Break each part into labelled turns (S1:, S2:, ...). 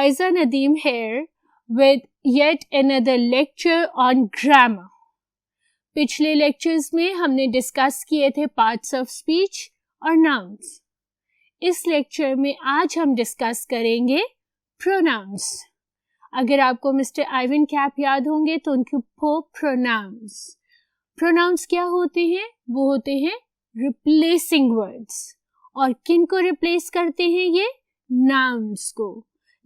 S1: Faiza Nadeem here with yet another lecture on grammar. पिछले lectures में हमने discuss किए थे पार्ट्स ऑफ स्पीच और नाउन्स. इस लेक्चर में आज हम डिस्कस करेंगे प्रोनाउंस. अगर आपको मिस्टर आइवन कैप याद होंगे तो उनके प्रोनाउंस. प्रोनाउंस क्या होते हैं? वो होते हैं रिप्लेसिंग वर्ड्स. और किन को रिप्लेस करते हैं ये? nouns को.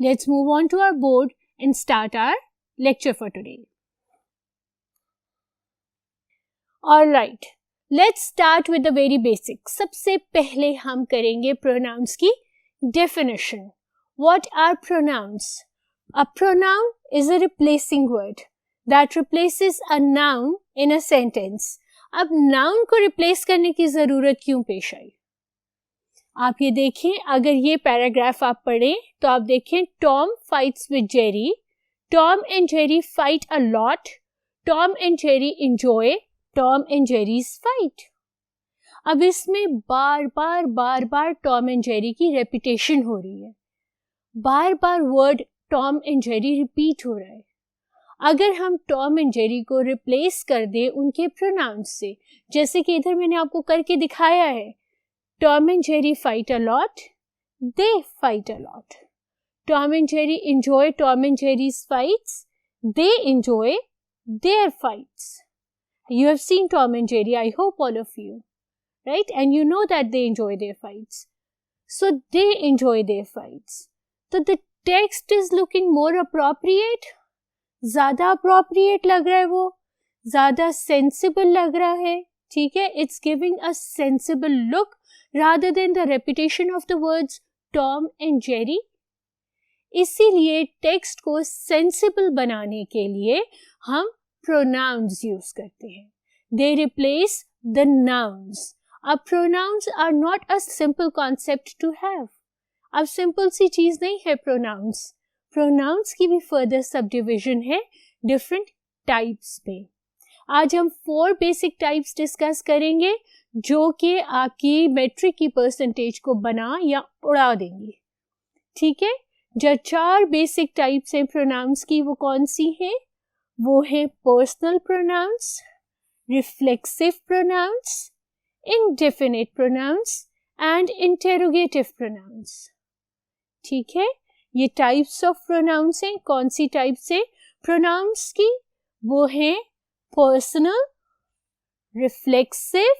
S1: Let's move on to our board and start our lecture for today. Alright, let's start with the very basic. सबसे पहले हम करेंगे pronouns की definition. What are pronouns? A pronoun is a replacing word that replaces a noun in a sentence. अब noun को replace करने की ज़रूरत क्यों पेश आई? आप ये देखें, अगर ये पैराग्राफ आप पढ़ें तो आप देखें Tom fights with Jerry, Tom and Jerry fight a lot, Tom and Jerry enjoy Tom and Jerry's fight. अब इसमें बार बार टॉम एंड जेरी की रेपिटेशन हो रही है, बार बार word Tom and Jerry repeat हो रहा है. अगर हम टॉम एंड जेरी को रिप्लेस कर दें उनके प्रोनाउंस से, जैसे कि इधर मैंने आपको करके दिखाया है, Tom and Jerry fight a lot. They fight a lot. Tom and Jerry enjoy Tom and Jerry's fights. They enjoy their fights. You have seen Tom and Jerry, I hope all of you, right? And you know that they enjoy their fights. So they enjoy their fights. So the text is looking more appropriate. ज़्यादा appropriate लग रहा है वो, ज़्यादा sensible लग रहा है, ठीक है? It's giving a sensible look rather than the repetition of the words Tom and Jerry. इसीलिए टेक्स्ट को सेंसिबल बनाने के लिए हम pronouns यूज करते हैं. They replace the nouns. अब pronouns are not a simple concept to have. अब सिंपल सी चीज नहीं है pronouns. Pronouns की भी further subdivision है different types पे. आज हम 4 बेसिक टाइप्स डिस्कस करेंगे जो कि आपकी मैट्रिक की परसेंटेज को बना या उड़ा देंगी, ठीक है? जो 4 बेसिक टाइप्स हैं प्रोनाउंस की, वो कौन सी हैं? वो है personal pronouns, reflexive pronouns, indefinite pronouns and interrogative pronounce. ठीक है, ये टाइप्स ऑफ प्रोनाउंस हैं. कौन सी टाइप्स है प्रोनाउंस की? वो है personal, reflexive,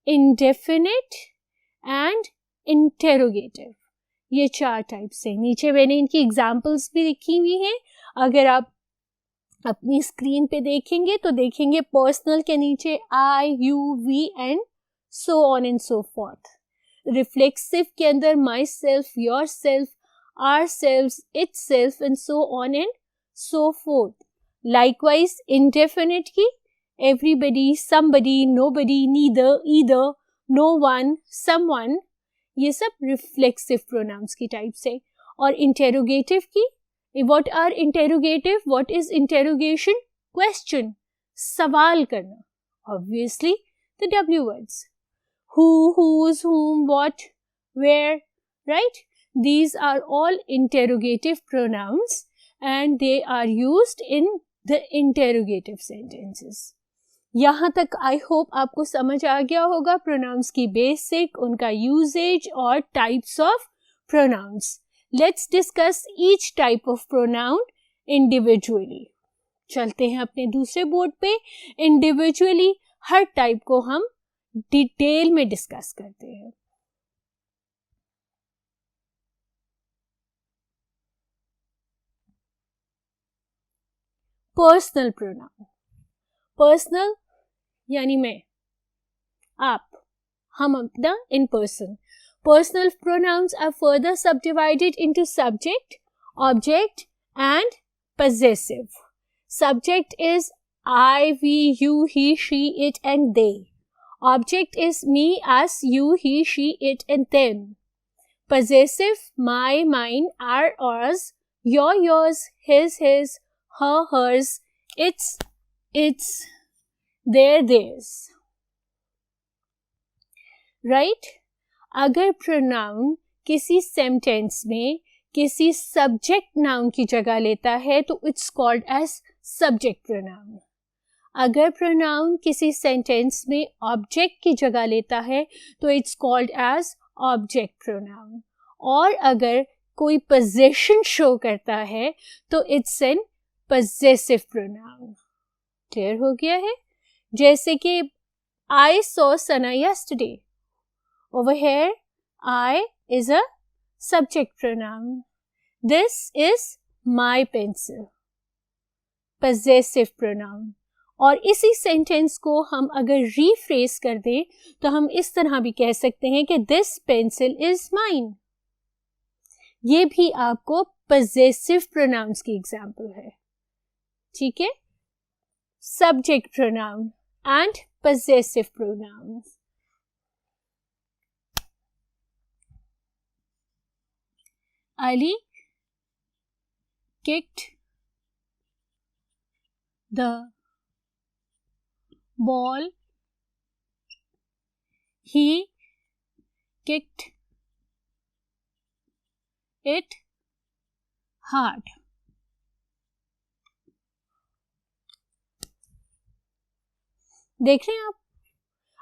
S1: indefinite and interrogative. ये 4 टाइप्स हैं. नीचे मैंने इनकी एग्जाम्पल्स भी लिखी हुई हैं. अगर आप अपनी स्क्रीन पे देखेंगे तो देखेंगे पर्सनल के नीचे I, you, we and so on and so forth. Reflexive के अंदर myself, yourself, our self, itself and so on and so forth. Likewise indefinite की everybody, somebody, nobody, neither, either, no one, someone, ये सब reflexive pronouns की types है. और interrogative की, what are interrogative? What is interrogation? Question, सवाल करना. Obviously the W words. Who, whose, whom, what, where, right? These are all interrogative pronouns and they are used in the interrogative sentences. यहाँ तक I hope आपको समझ आ गया होगा pronounce की basic, उनका यूजेज और types of pronouns. Let's discuss each type of pronoun individually. चलते हैं अपने दूसरे बोर्ड पे. इंडिविजुअली हर टाइप को हम डिटेल में डिस्कस करते हैं. Personal pronoun. पर्सनल यानी मैं, आप, हम अपना, in person. Personal pronouns are further subdivided into subject, object and possessive. Subject is I, we, you, he, she, it and they. Object is me, us, you, he, she, it and them. Possessive my, mine, our, ours, your, yours, his, her, hers, its, their, theirs. Right? अगर pronoun किसी sentence में किसी subject noun की जगह लेता है तो it's called as subject pronoun. अगर प्रोनाउन किसी सेंटेंस में ऑब्जेक्ट की जगह लेता है तो it's called as object pronoun. और अगर कोई पोजीशन शो करता है तो it's an possessive pronoun। Clear हो गया है? जैसे कि I saw Sana yesterday. Over here, I is a subject pronoun. This is my pencil. Possessive pronoun। और इसी सेंटेंस को हम अगर रीफ्रेज कर दें तो हम इस तरह भी कह सकते हैं कि this pencil is mine। ये भी आपको possessive pronouns की एग्जाम्पल है। ठीक है? Subject pronoun and possessive pronouns। Ali kicked the ball. He kicked it hard। देख रहे हैं आप?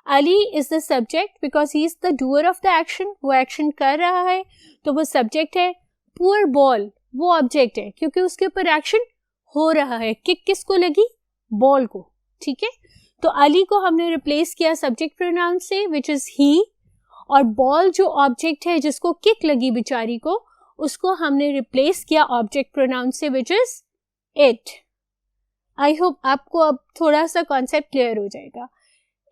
S1: Ali is the subject because he is the doer of the action. वो एक्शन कर रहा है तो वो सब्जेक्ट है। पुअर बॉल वो ऑब्जेक्ट है क्योंकि उसके ऊपर एक्शन हो रहा है। किक किसको लगी? बॉल को। ठीक है? तो अली को हमने रिप्लेस किया सब्जेक्ट प्रोनाउन से विच इज ही, और बॉल जो ऑब्जेक्ट है जिसको किक लगी बेचारी को, उसको हमने रिप्लेस किया ऑब्जेक्ट प्रोनाउन से which is it. I hope आपको अब थोड़ा सा कॉन्सेप्ट क्लियर हो जाएगा।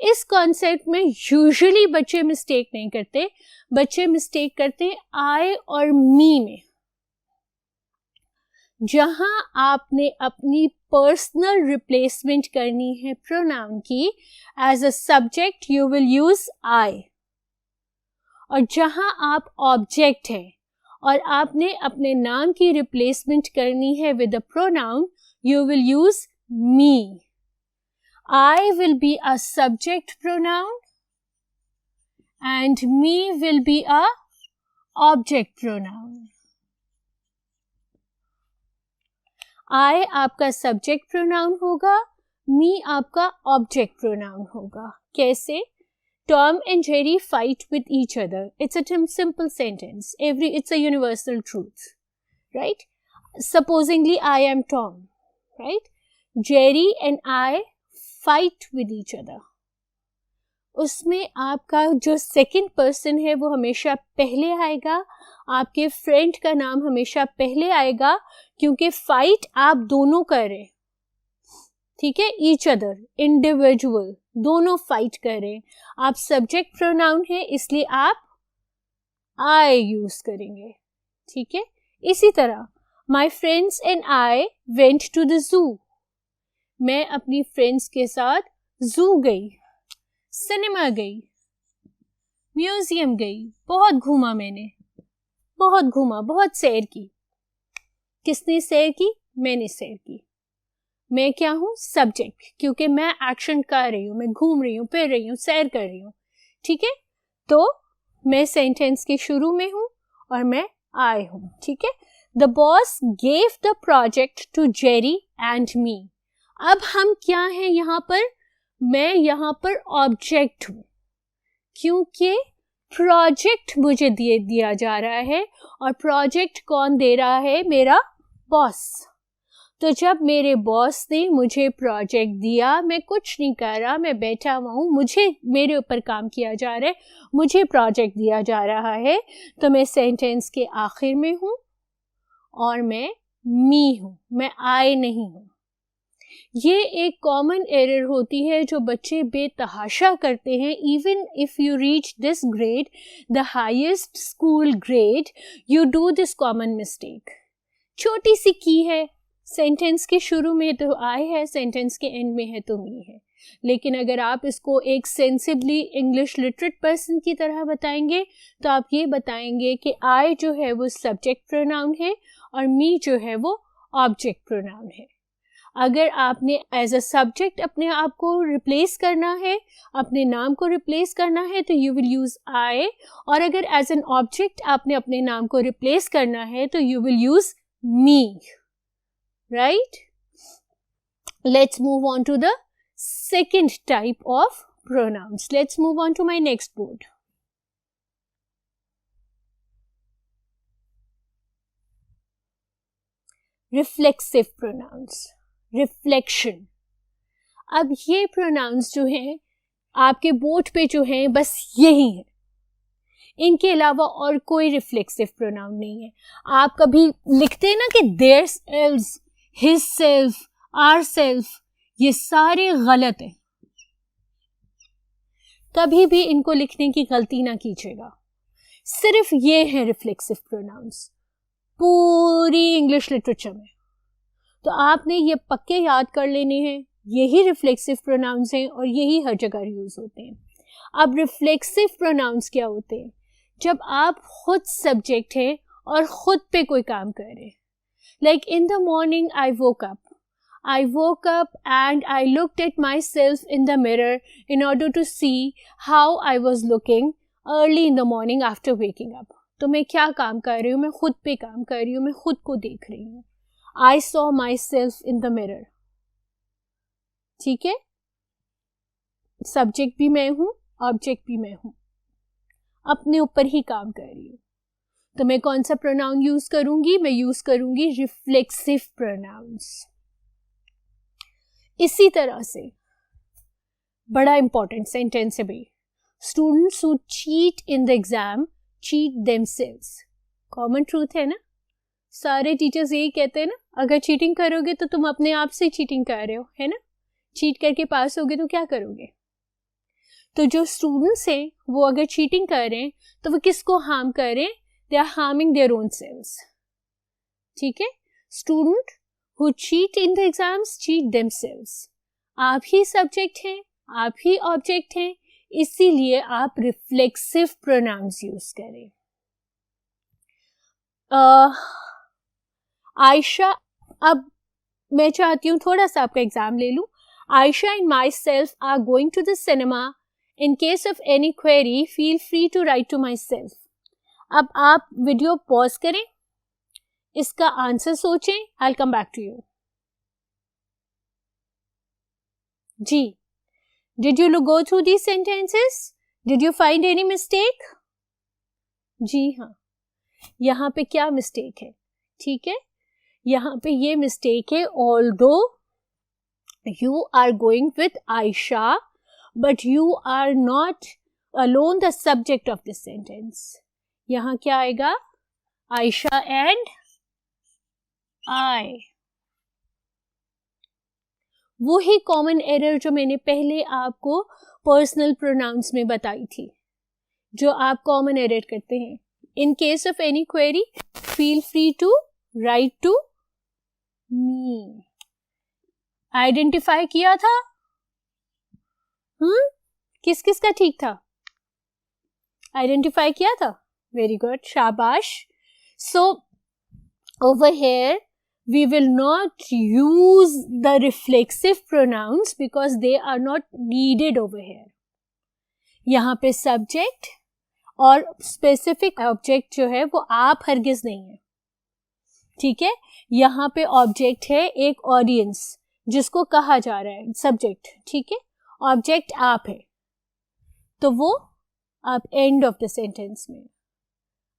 S1: इस कॉन्सेप्ट में यूजुअली बच्चे मिस्टेक नहीं करते। बच्चे मिस्टेक करते हैं आई और मी में। जहां आपने अपनी पर्सनल रिप्लेसमेंट करनी है प्रोनाउन की, as a subject you will use I. और जहां आप ऑब्जेक्ट हैं और आपने अपने नाम की रिप्लेसमेंट करनी है with a pronoun, you will use me। I will be a subject pronoun and me will be a object pronoun। I आपका subject pronoun होगा, me आपका object pronoun होगा। कैसे? Tom and Jerry fight with each other। It's a simple sentence। It's a universal truth, right? Supposingly I am Tom, right? Jerry and I fight with each other। उसमें आपका जो second person है वो हमेशा पहले आएगा, आपके फ्रेंड का नाम हमेशा पहले आएगा क्योंकि फाइट आप दोनों कर रहे। ठीक है? ईच अदर, इंडिविजुअल, दोनों फाइट कर रहे। आप सब्जेक्ट प्रोनाउन है इसलिए आप आई यूज करेंगे। ठीक है? इसी तरह my friends and I went to the zoo. मैं अपनी फ्रेंड्स के साथ जू गई, सिनेमा गई, म्यूजियम गई, बहुत घूमा मैंने, बहुत घूमा, बहुत सैर की। किसने सैर की? मैंने सैर की। मैं क्या हूं? सब्जेक्ट, क्योंकि मैं एक्शन कर रही हूं, मैं घूम रही हूं, फिर रही हूं, सैर कर रही हूं। ठीक है? तो मैं सेंटेंस के शुरू में हूं और मैं आई हूं। ठीक है? The boss gave the project to Jerry and me. अब हम क्या हैं यहाँ पर? मैं यहाँ पर ऑब्जेक्ट हूं क्योंकि प्रोजेक्ट मुझे दिया जा रहा है, और प्रोजेक्ट कौन दे रहा है? मेरा बॉस। तो जब मेरे बॉस ने मुझे प्रोजेक्ट दिया, मैं कुछ नहीं कर रहा, मैं बैठा हुआ हूँ, मेरे ऊपर काम किया जा रहा है, मुझे प्रोजेक्ट दिया जा रहा है, तो मैं सेंटेंस के आखिर में हूँ और मैं मी हूँ, मैं आई नहीं हूँ। ये एक कॉमन एरर होती है जो बच्चे बेतहाशा करते हैं। Even if you reach this grade, the highest school grade, you do this common mistake. छोटी सी की है, सेंटेंस के शुरू में तो आई है, सेंटेंस के एंड में है तो मी है। लेकिन अगर आप इसको एक सेंसिबली इंग्लिश लिटरेट पर्सन की तरह बताएंगे तो आप ये बताएंगे कि आई जो है वो सब्जेक्ट प्रोनाउन है और मी जो है वो ऑब्जेक्ट प्रोनाउन है। अगर आपने एज अ सब्जेक्ट अपने आप को रिप्लेस करना है, अपने नाम को रिप्लेस करना है, तो यू विल यूज आई, और अगर एज एन ऑब्जेक्ट आपने अपने नाम को रिप्लेस करना है तो you will use me, right. Let's move on to the second type of pronouns. Let's move on to my next board. Reflexive pronouns, reflection. अब ये प्रोनाउंस जो हैं आपके बोर्ड पे जो हैं बस यही है, इनके अलावा और कोई रिफ्लेक्सिव प्रोनाउन नहीं है. आप कभी लिखते हैं ना कि their self, his self, our self, ये सारे गलत हैं. कभी भी इनको लिखने की गलती ना कीजिएगा. सिर्फ ये है रिफ्लेक्सिव प्रोनाउंस पूरी इंग्लिश लिटरेचर में. तो आपने ये पक्के याद कर लेने हैं, यही रिफ्लेक्सिव प्रोनाउंस हैं और यही हर जगह यूज होते हैं. अब रिफ्लेक्सिव प्रोनाउंस क्या होते हैं? जब आप खुद सब्जेक्ट हैं और खुद पे कोई काम कर रहे हैं. Like in the morning I woke up and I looked at myself in the mirror in order to see how I was looking early in the morning after waking up. तो मैं क्या काम कर रही हूँ? मैं खुद पे काम कर रही हूँ, मैं खुद को देख रही हूँ. I saw myself in the mirror. ठीक है, सब्जेक्ट भी मैं हूँ, ऑब्जेक्ट भी मैं हूँ, अपने ऊपर ही काम कर रही हूँ. तो मैं कौन सा प्रोनाउन यूज करूंगी? मैं यूज करूंगी रिफ्लेक्सिव प्रोनाउंस. इसी तरह से बड़ा इंपॉर्टेंट सेंटेंस है भाई, students who cheat in the exam cheat themselves. Common truth है ना, सारे टीचर्स यही कहते हैं ना, अगर चीटिंग करोगे तो तुम अपने आप से चीटिंग कर रहे हो, है ना. चीट करके पास होगे तो क्या करोगे? तो जो स्टूडेंट्स हैं वो अगर चीटिंग कर रहे हैं तो वो किसको हार्म कर रहे हैं? They are harming their own selves. ठीक है, student who cheat in the exams cheat themselves. आप ही सब्जेक्ट हैं, आप ही ऑब्जेक्ट हैं, इसीलिए आप रिफ्लेक्सिव प्रोनाउंस यूज करें. आयशा, अब मैं चाहती हूँ थोड़ा सा आपका एग्जाम ले लूँ. Ayesha and myself are going to the cinema. In case of any query feel free to write to myself. अब आप वीडियो पॉज करें, इसका आंसर सोचें. I will come back to you. जी, did you go through these sentences? Did you find any mistake? जी हाँ, यहाँ पे क्या मिस्टेक है? ठीक है, यहाँ पे ये मिस्टेक है, although you are going with Ayesha but you are not alone the subject of this sentence. यहाँ क्या आएगा? Ayesha and I. वो ही कॉमन एरर जो मैंने पहले आपको पर्सनल प्रोनाउंस में बताई थी, जो आप कॉमन एरर करते हैं. In case of any query feel free to write to me. Identify किया था? किस किस का ठीक था? आइडेंटिफाई किया था? वेरी गुड, शाबाश. सो over here we will not use the reflexive pronouns because they are not needed over here. यहाँ पे subject और specific object जो है वो आप हरगिज नहीं है. ठीक है, यहाँ पे object है एक audience जिसको कहा जा रहा है subject. ठीक है, object आप है, तो वो आप end of the sentence में.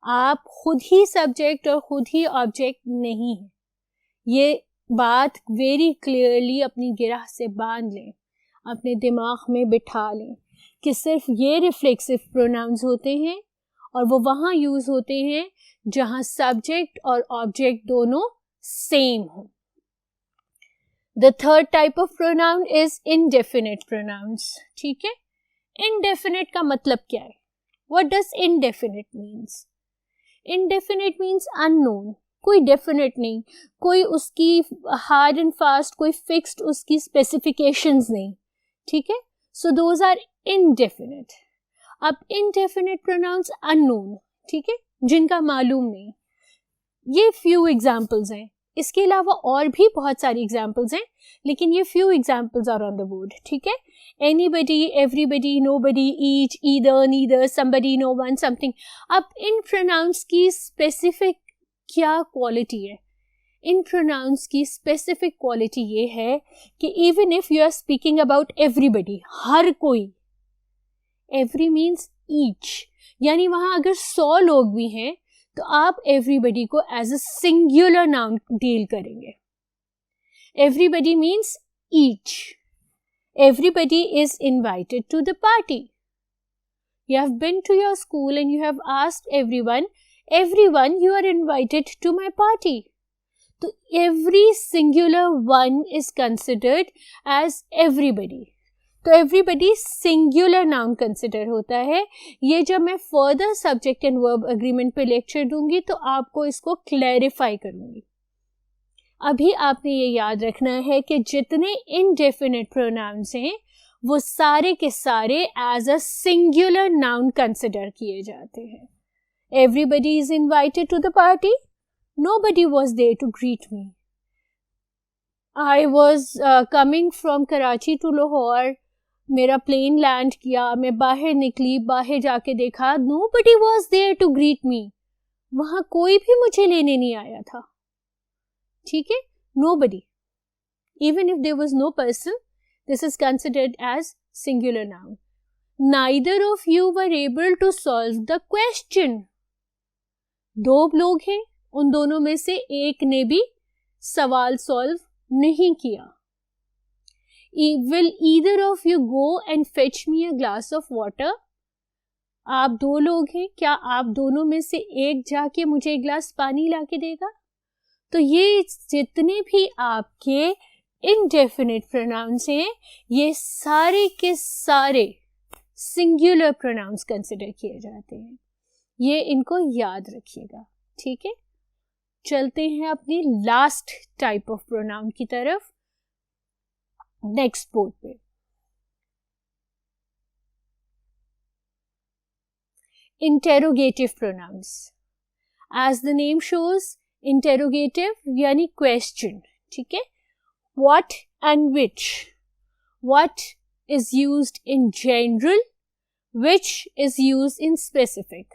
S1: आप खुद ही सब्जेक्ट और खुद ही ऑब्जेक्ट नहीं है. ये बात वेरी क्लियरली अपनी गिरह से बांध लें, अपने दिमाग में बिठा लें कि सिर्फ ये रिफ्लेक्सिव प्रोनाउंस होते हैं और वो वहाँ यूज होते हैं जहाँ सब्जेक्ट और ऑब्जेक्ट दोनों सेम हो. The third type of pronoun is indefinite pronouns. ठीक है, इनडेफिनिट का मतलब क्या है? What does indefinite means? Indefinite means unknown, कोई डेफिनेट नहीं, कोई उसकी हार्ड एंड फास्ट, कोई फिक्स्ड उसकी स्पेसिफिकेशंस नहीं. ठीक है, सो दोज आर इनडेफिनिट. अब इनडेफिनिट प्रोनाउंस अननोन, ठीक है, जिनका मालूम नहीं. ये फ्यू एग्जाम्पल्स हैं. इसके अलावा और भी बहुत सारी एग्जाम्पल्स हैं, लेकिन ये few examples are on the board, ठीक है। Anybody, everybody, nobody, each, either, neither, somebody, no one, something. अब इन प्रोनाउंस की स्पेसिफिक क्या क्वालिटी है? इन प्रोनाउंस की स्पेसिफिक क्वालिटी ये है कि even if you are speaking about everybody, हर कोई, एवरी मीन्स ईच, यानी वहां अगर 100 लोग भी हैं तो आप एवरीबडी को as a singular noun deal करेंगे। Everybody means each. Everybody is invited to the party. You have been to your school and you have asked everyone, you are invited to my party. तो every singular one is considered as everybody. तो everybody singular noun consider होता है। ये जब मैं further subject and verb agreement पे lecture दूंगी तो आपको इसको clarify करूंगी। अभी आपने ये याद रखना है कि जितने indefinite pronouns हैं वो सारे के सारे as a singular noun consider किए जाते हैं। Everybody is invited to the party. Nobody was there to greet me. I was coming from Karachi to Lahore. मेरा प्लेन लैंड किया, मैं बाहर निकली, बाहर जाके देखा, nobody was there to greet me. वहाँ कोई भी मुझे लेने नहीं आया था, ठीक है। Nobody. Even if there was no person, this is considered as singular noun. Neither of you were able to solve the question. दो लोग हैं, उन दोनों में से एक ने भी सवाल सॉल्व नहीं किया। Will either of you go and fetch me a glass of water? आप दो लोग हैं, क्या आप दोनों में से एक जाके मुझे एक ग्लास पानी लाके देगा? तो ये जितने भी आपके indefinite pronouns हैं, ये सारे के सारे singular pronouns consider किए जाते हैं। ये इनको याद रखिएगा, ठीक है। चलते हैं अपनी लास्ट टाइप ऑफ प्रोनाउन की तरफ, नेक्स्ट बोर्ड पे। Interrogative pronouns. As the name shows, interrogative यानी क्वेश्चन, ठीक है। What and which. What is used in general, which is used in specific.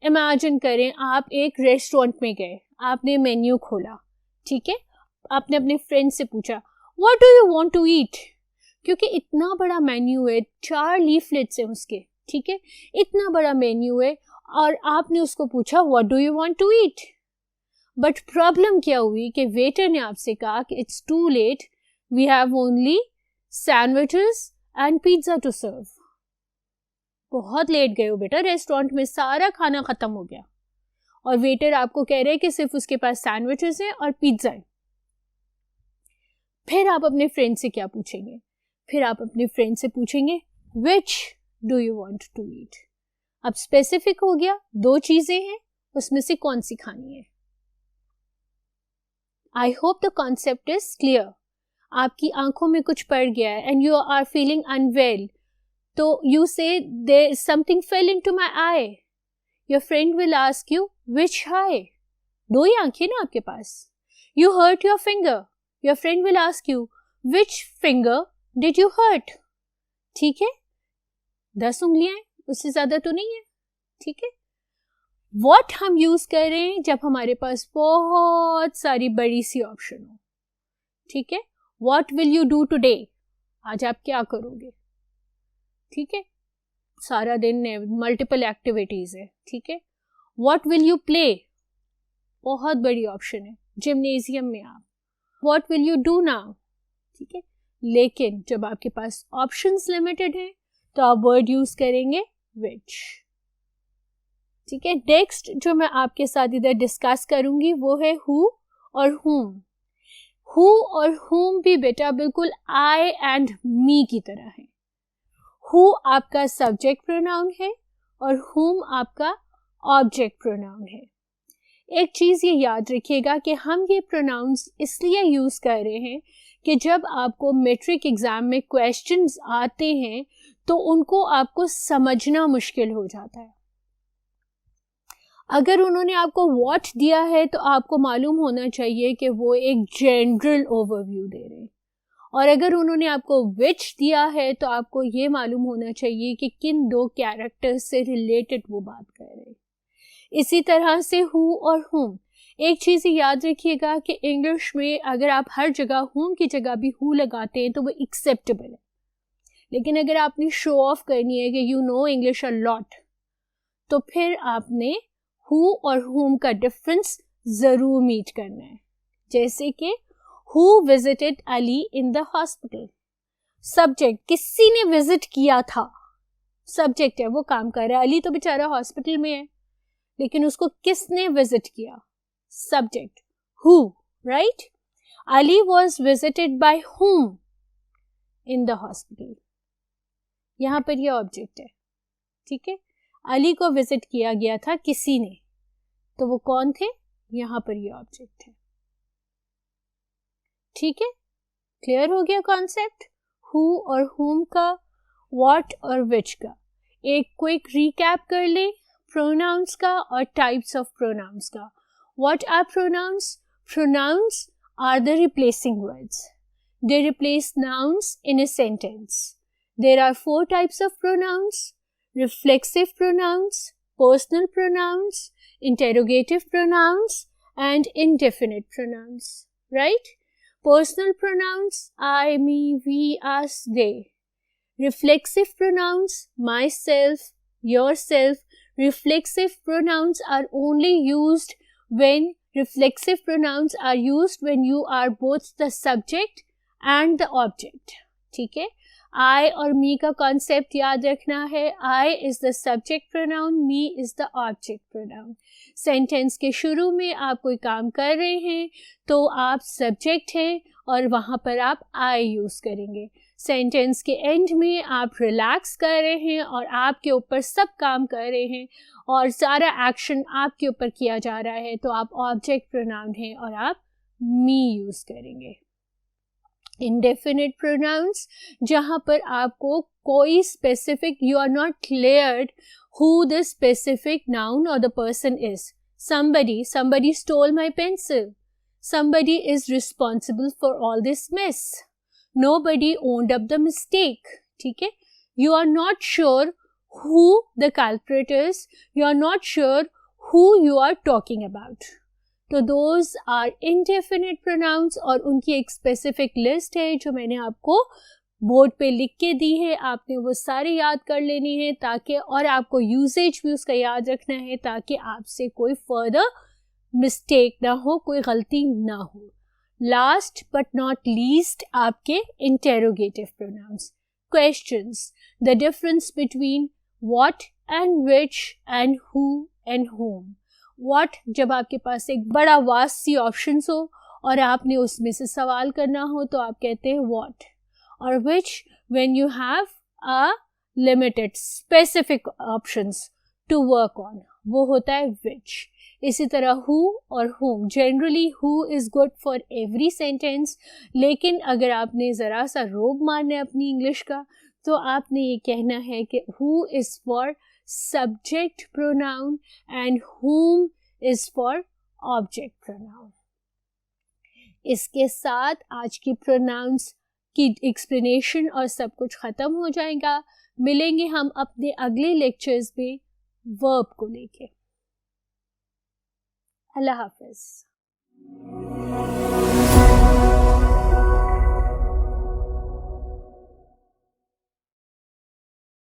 S1: Imagine करें आप एक रेस्टोरेंट में गए, आपने मेन्यू खोला, ठीक है। आपने अपने फ्रेंड से पूछा what do you want to eat, क्योंकि इतना बड़ा मेन्यू है, 4 लीफलेट्स हैं उसके, ठीक है, इतना बड़ा मेन्यू है, और आपने उसको पूछा what do you want to eat. But problem क्या हुई कि वेटर ने आपसे कहा कि it's too late, we have only sandwiches and pizza to serve. बहुत लेट गए हो बेटा, रेस्टोरेंट में सारा खाना खत्म हो गया और वेटर आपको कह रहे हैं कि सिर्फ उसके पास सैंडविचेस हैं और पिज्जा है। फिर आप अपने फ्रेंड से क्या पूछेंगे? फिर आप अपने फ्रेंड से पूछेंगे which do you want to eat. अब स्पेसिफिक हो गया, 2 चीजें हैं, उसमें से कौन सी खानी है। I hope the concept is clear. आपकी आंखों में कुछ पड़ गया है and you are feeling unwell, तो you say there something fell into my eye. Your friend will ask you which eye. 2 ही आंखें ना आपके पास। You hurt your finger. Your friend will ask you which finger did you hurt. ठीक है, 10 उंगलियां, उससे ज्यादा तो नहीं है, ठीक है। What हम यूज कर रहे हैं जब हमारे पास बहुत सारी बड़ी सी ऑप्शन हो, ठीक है। What will you do today? आज आप क्या करोगे, ठीक है। सारा दिन मल्टीपल एक्टिविटीज है, ठीक है। व्हाट विल यू प्ले, बहुत बड़ी ऑप्शन है, जिम्नेजियम में आप। What will you do now, ठीक है। लेकिन जब आपके पास ऑप्शंस लिमिटेड हैं तो आप वर्ड यूज करेंगे विच, ठीक है। नेक्स्ट जो मैं आपके साथ इधर डिस्कस करूंगी वो है हु और हुम। हु और हुम भी बेटा बिल्कुल आई एंड मी की तरह है। हु आपका सब्जेक्ट प्रोनाउन है और हुम आपका ऑब्जेक्ट प्रोनाउन है। एक चीज ये याद रखिएगा कि हम ये प्रोनाउंस इसलिए यूज कर रहे हैं कि जब आपको मैट्रिक एग्जाम में क्वेश्चंस आते हैं तो उनको आपको समझना मुश्किल हो जाता है। अगर उन्होंने आपको what दिया है तो आपको मालूम होना चाहिए कि वो एक जनरल ओवरव्यू दे रहे हैं, और अगर उन्होंने आपको which दिया है तो आपको ये मालूम होना चाहिए कि किन दो कैरेक्टर्स से रिलेटेड वो बात कर रहे हैं। इसी तरह से who और whom, एक चीज़ याद रखिएगा कि इंग्लिश में अगर आप हर जगह whom की जगह भी who लगाते हैं तो वो एक्सेप्टेबल है, लेकिन अगर आपने शो ऑफ करनी है कि you know English a lot, तो फिर आपने who और whom का डिफरेंस ज़रूर मीट करना है। जैसे कि who visited Ali in the hospital, subject किसी ने विजिट किया था, सब्जेक्ट है वो काम कर रहा है, अली तो बेचारा हॉस्पिटल में है, लेकिन उसको किसने विजिट किया, subject who, right. Ali was visited by whom in the hospital, यहाँ पर ये ऑब्जेक्ट है, ठीक है। अली को विजिट किया गया था किसी ने, तो वो कौन थे, यहाँ पर ये ऑब्जेक्ट है, ठीक है। क्लियर हो गया कॉन्सेप्ट who और whom का, what और which का। एक क्विक रिकैप कर ले प्रोनाउंस का और टाइप्स ऑफ प्रोनाउंस का। What are pronouns? Pronouns are the replacing words. They replace nouns in a sentence. There are 4 types of pronouns: reflexive pronouns, personal pronouns, interrogative pronouns, and indefinite pronouns, right? Personal pronouns: I, me, we, us, they. Reflexive pronouns: myself, yourself. Reflexive pronouns are only used when you are both the subject and the object, ठीक है। I और me का concept याद रखना है। I is the subject pronoun, me is the object pronoun. Sentence के शुरू में आप कोई काम कर रहे हैं तो आप सब्जेक्ट हैं और वहाँ पर आप I यूज़ करेंगे। सेंटेंस के एंड में आप रिलैक्स कर रहे हैं और आपके ऊपर सब काम कर रहे हैं और सारा एक्शन आपके ऊपर किया जा रहा है, तो आप ऑब्जेक्ट प्रोनाउन हैं और आप मी यूज़ करेंगे। इंडेफिनिट प्रोनाउंस, जहाँ पर आपको कोई specific, you are not cleared who the specific noun or the person is. Somebody stole my pencil. Somebody is responsible for all this mess. Nobody owned up the mistake. ठीक है? You are not sure who the culprit is. You are not sure who you are talking about. तो those are indefinite pronouns और उनकी एक specific list है जो मैंने आपको बोर्ड पे लिख के दी है। आपने वो सारी याद कर लेनी है ताकि, और आपको यूसेज भी उसका याद रखना है ताकि आपसे कोई फर्दर मिस्टेक ना हो, कोई गलती ना हो। लास्ट बट नॉट लीस्ट आपके interrogative pronounce. Questions, the difference between what and which and who and home. What जब आपके पास एक बड़ा वास्ट सी ऑप्शंस हो और आपने उसमें से सवाल करना हो तो आप कहते हैं व्हाट, और which when you have a limited specific options to work on, वो होता है which। इसी तरह who और whom, generally who is good for every sentence, लेकिन अगर आपने ज़रा सा रोब मारना है अपनी इंग्लिश का तो आपने ये कहना है कि who is for subject pronoun and whom is for object pronoun। इसके साथ आज की प्रोनाउंस की एक्सप्लेनेशन और सब कुछ ख़त्म हो जाएगा। मिलेंगे हम अपने अगले लेक्चर्स में वर्ब को लेके। अल्लाह हाफ़िज़।